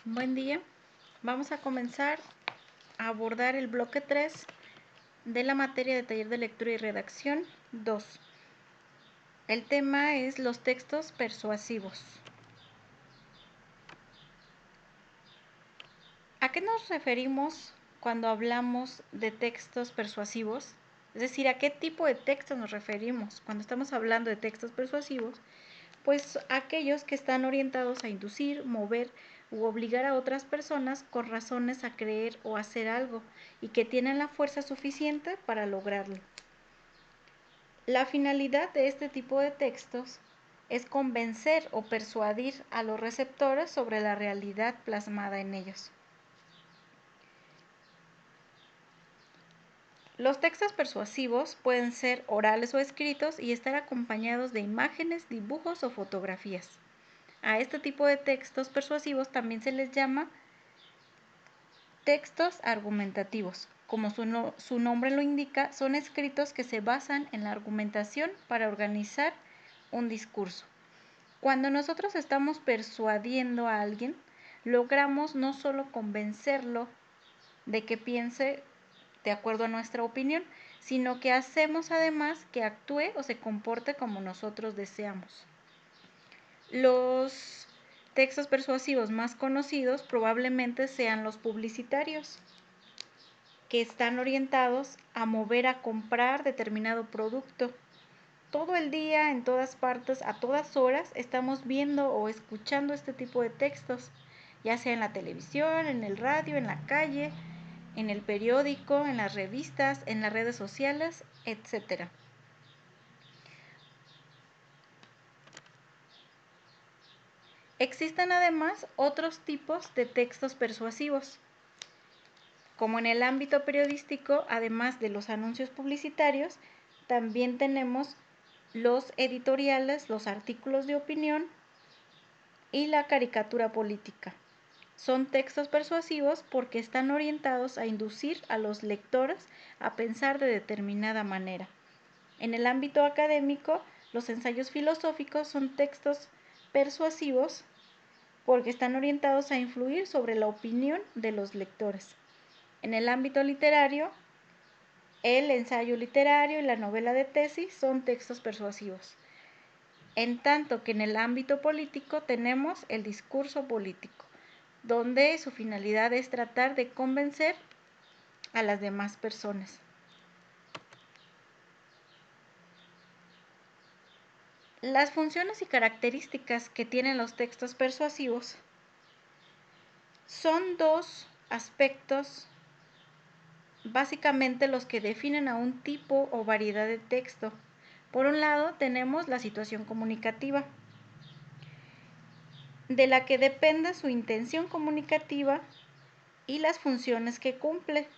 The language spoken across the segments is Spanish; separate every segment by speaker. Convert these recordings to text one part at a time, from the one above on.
Speaker 1: Buen día. Vamos a comenzar a abordar el bloque 3 de la materia de taller de lectura y redacción 2. El tema es los textos persuasivos. ¿A qué nos referimos cuando hablamos de textos persuasivos? Es decir, ¿a qué tipo de textos nos referimos cuando estamos hablando de textos persuasivos? Pues aquellos que están orientados a inducir, mover u obligar a otras personas con razones a creer o hacer algo y que tienen la fuerza suficiente para lograrlo. La finalidad de este tipo de textos es convencer o persuadir a los receptores sobre la realidad plasmada en ellos. Los textos persuasivos pueden ser orales o escritos y estar acompañados de imágenes, dibujos o fotografías. A este tipo de textos persuasivos también se les llama textos argumentativos. Como su nombre lo indica, son escritos que se basan en la argumentación para organizar un discurso. Cuando nosotros estamos persuadiendo a alguien, logramos no solo convencerlo de que piense de acuerdo a nuestra opinión, sino que hacemos además que actúe o se comporte como nosotros deseamos. Los textos persuasivos más conocidos probablemente sean los publicitarios, que están orientados a mover a comprar determinado producto. Todo el día, en todas partes, a todas horas, estamos viendo o escuchando este tipo de textos, ya sea en la televisión, en el radio, en la calle, en el periódico, en las revistas, en las redes sociales, etc. Existen además otros tipos de textos persuasivos, como en el ámbito periodístico, además de los anuncios publicitarios, también tenemos los editoriales, los artículos de opinión y la caricatura política. Son textos persuasivos porque están orientados a inducir a los lectores a pensar de determinada manera. En el ámbito académico, los ensayos filosóficos son textos persuasivos porque están orientados a influir sobre la opinión de los lectores. En el ámbito literario, el ensayo literario y la novela de tesis son textos persuasivos. En tanto que en el ámbito político tenemos el discurso político, donde su finalidad es tratar de convencer a las demás personas. Las funciones y características que tienen los textos persuasivos son dos aspectos básicamente los que definen a un tipo o variedad de texto. Por un lado tenemos la situación comunicativa, de la que depende su intención comunicativa y las funciones que cumple.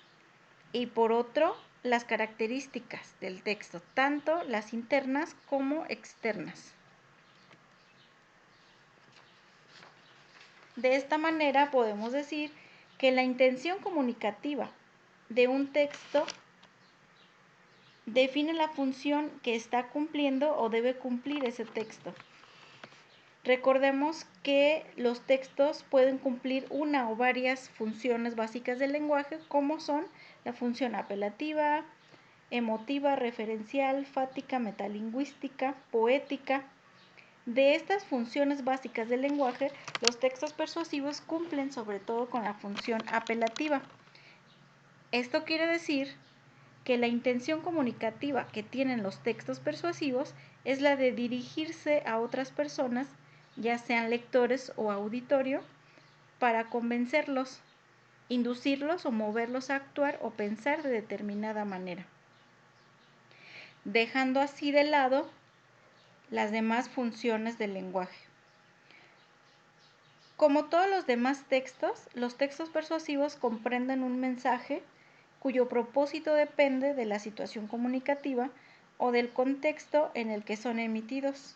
Speaker 1: Y por otro, las características del texto, tanto las internas como externas. De esta manera podemos decir que la intención comunicativa de un texto define la función que está cumpliendo o debe cumplir ese texto. Recordemos que los textos pueden cumplir una o varias funciones básicas del lenguaje, como son la función apelativa, emotiva, referencial, fática, metalingüística, poética. De estas funciones básicas del lenguaje, los textos persuasivos cumplen sobre todo con la función apelativa. Esto quiere decir que la intención comunicativa que tienen los textos persuasivos es la de dirigirse a otras personas, ya sean lectores o auditorio, para convencerlos, inducirlos o moverlos a actuar o pensar de determinada manera, dejando así de lado las demás funciones del lenguaje. Como todos los demás textos, los textos persuasivos comprenden un mensaje cuyo propósito depende de la situación comunicativa o del contexto en el que son emitidos.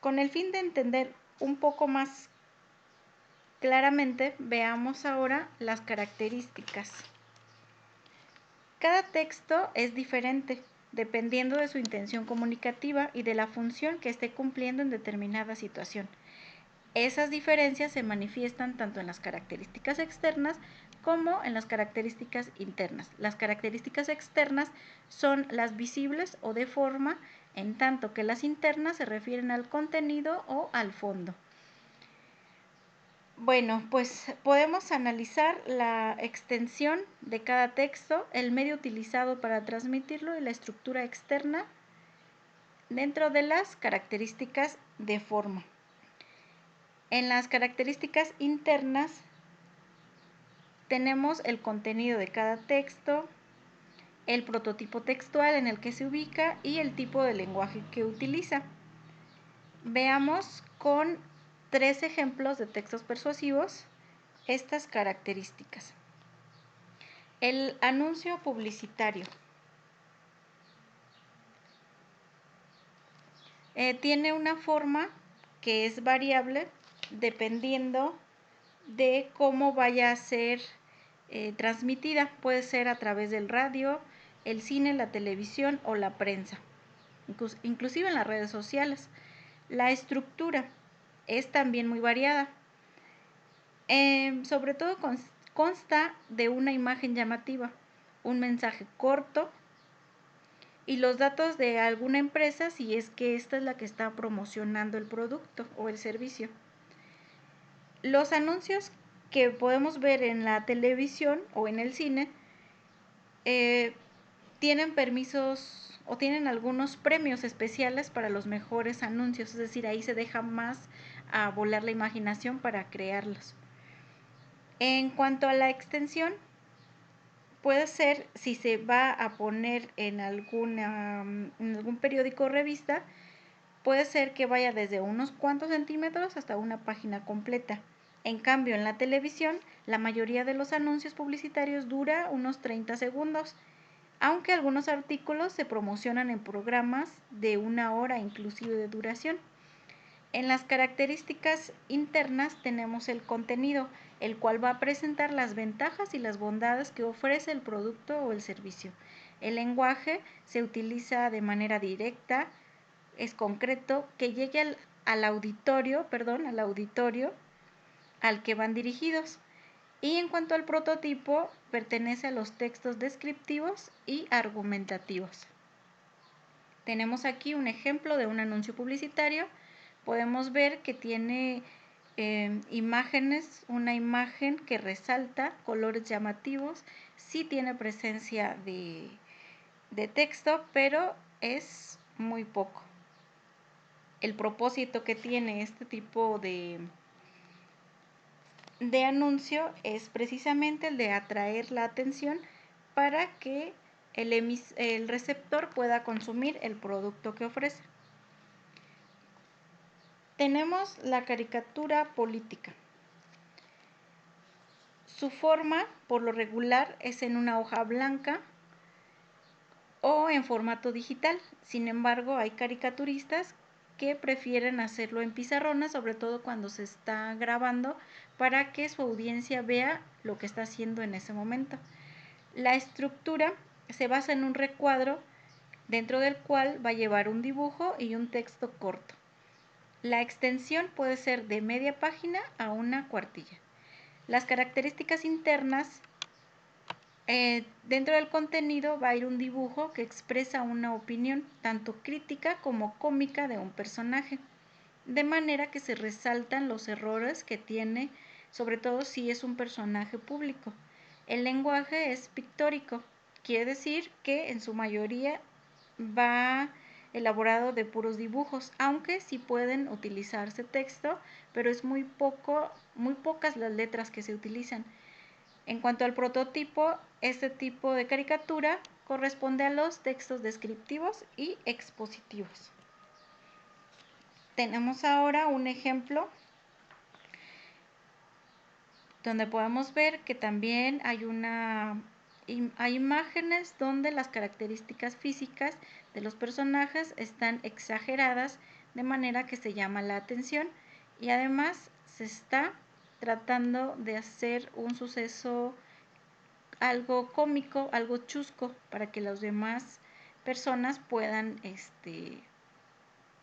Speaker 1: Con el fin de entender un poco más claramente, veamos ahora las características. Cada texto es diferente, dependiendo de su intención comunicativa y de la función que esté cumpliendo en determinada situación. Esas diferencias se manifiestan tanto en las características externas como en las características internas. Las características externas son las visibles o de forma, en tanto que las internas se refieren al contenido o al fondo. Bueno, pues podemos analizar la extensión de cada texto, el medio utilizado para transmitirlo y la estructura externa dentro de las características de forma. En las características internas tenemos el contenido de cada texto, el prototipo textual en el que se ubica y el tipo de lenguaje que utiliza. Veamos con 3 ejemplos de textos persuasivos estas características. El anuncio publicitario tiene una forma que es variable dependiendo de cómo vaya a ser transmitida. Puede ser a través del radio, el cine, la televisión o la prensa, inclusive en las redes sociales. La estructura es también muy variada. Sobre todo consta de una imagen llamativa, un mensaje corto y los datos de alguna empresa si es que esta es la que está promocionando el producto o el servicio. Los anuncios que podemos ver en la televisión o en el cine tienen permisos o tienen algunos premios especiales para los mejores anuncios, es decir, ahí se deja más a volar la imaginación para crearlos. En cuanto a la extensión, puede ser, si se va a poner en algún periódico o revista, puede ser que vaya desde unos cuantos centímetros hasta una página completa. En cambio, en la televisión, la mayoría de los anuncios publicitarios dura unos 30 segundos, aunque algunos artículos se promocionan en programas de 1 hora inclusive de duración. En las características internas tenemos el contenido, el cual va a presentar las ventajas y las bondades que ofrece el producto o el servicio. El lenguaje se utiliza de manera directa, es concreto, que llegue al auditorio al que van dirigidos. Y en cuanto al prototipo, pertenece a los textos descriptivos y argumentativos. Tenemos aquí un ejemplo de un anuncio publicitario. Podemos ver que tiene imágenes, una imagen que resalta, colores llamativos, sí tiene presencia de texto, pero es muy poco. El propósito que tiene este tipo de anuncio es precisamente el de atraer la atención para que el receptor pueda consumir el producto que ofrece. Tenemos la caricatura política. Su forma, por lo regular, es en una hoja blanca o en formato digital. Sin embargo, hay caricaturistas que prefieren hacerlo en pizarrones, sobre todo cuando se está grabando, para que su audiencia vea lo que está haciendo en ese momento. La estructura se basa en un recuadro dentro del cual va a llevar un dibujo y un texto corto. La extensión puede ser de media página a una cuartilla. Las características internas, dentro del contenido va a ir un dibujo que expresa una opinión, tanto crítica como cómica de un personaje, de manera que se resaltan los errores que tiene, sobre todo si es un personaje público. El lenguaje es pictórico, quiere decir que en su mayoría va elaborado de puros dibujos, aunque sí pueden utilizarse texto, pero es muy pocas las letras que se utilizan. En cuanto al prototipo, este tipo de caricatura corresponde a los textos descriptivos y expositivos. Tenemos ahora un ejemplo donde podemos ver que también hay imágenes donde las características físicas de los personajes están exageradas de manera que se llama la atención y además se está tratando de hacer un suceso algo cómico, algo chusco para que los demás personas puedan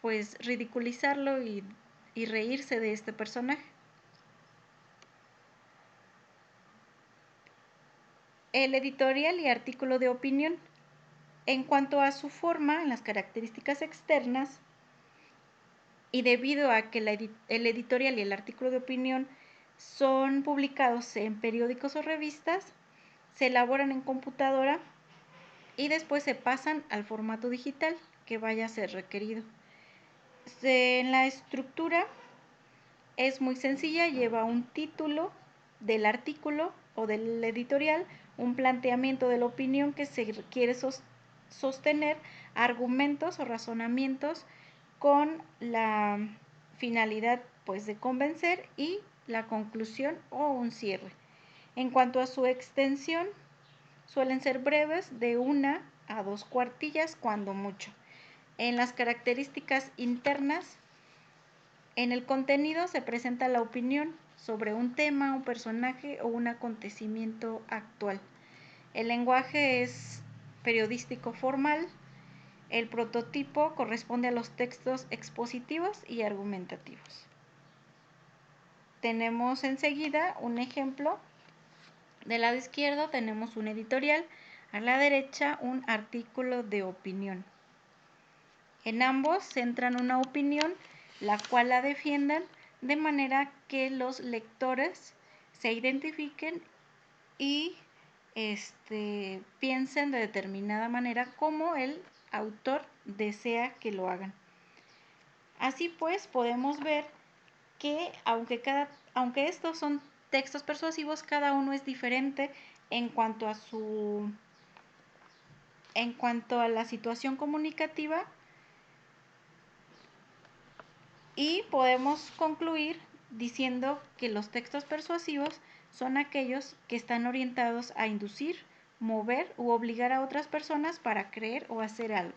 Speaker 1: pues ridiculizarlo y reírse de este personaje. El editorial y artículo de opinión. En cuanto a su forma, en las características externas, y debido a que el editorial y el artículo de opinión son publicados en periódicos o revistas, se elaboran en computadora y después se pasan al formato digital que vaya a ser requerido. En la estructura es muy sencilla, lleva un título del artículo o del editorial, un planteamiento de la opinión que se quiere sostener, argumentos o razonamientos con la finalidad pues de convencer y la conclusión o un cierre. En cuanto a su extensión, suelen ser breves de 1 a 2 cuartillas cuando mucho. En las características internas, en el contenido se presenta la opinión sobre un tema, un personaje o un acontecimiento actual. El lenguaje es periodístico formal. El prototipo corresponde a los textos expositivos y argumentativos. Tenemos enseguida un ejemplo. Del lado izquierdo tenemos un editorial, a la derecha un artículo de opinión. En ambos centran una opinión, la cual la defiendan de manera que los lectores se identifiquen y piensen de determinada manera como el autor desea que lo hagan. Así pues, podemos ver que aunque estos son textos persuasivos, cada uno es diferente en cuanto a la situación comunicativa, y podemos concluir diciendo que los textos persuasivos son aquellos que están orientados a inducir, mover u obligar a otras personas para creer o hacer algo.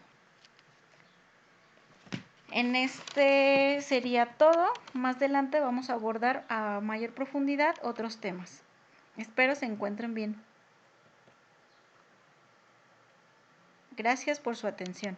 Speaker 1: En este sería todo. Más adelante vamos a abordar a mayor profundidad otros temas. Espero se encuentren bien. Gracias por su atención.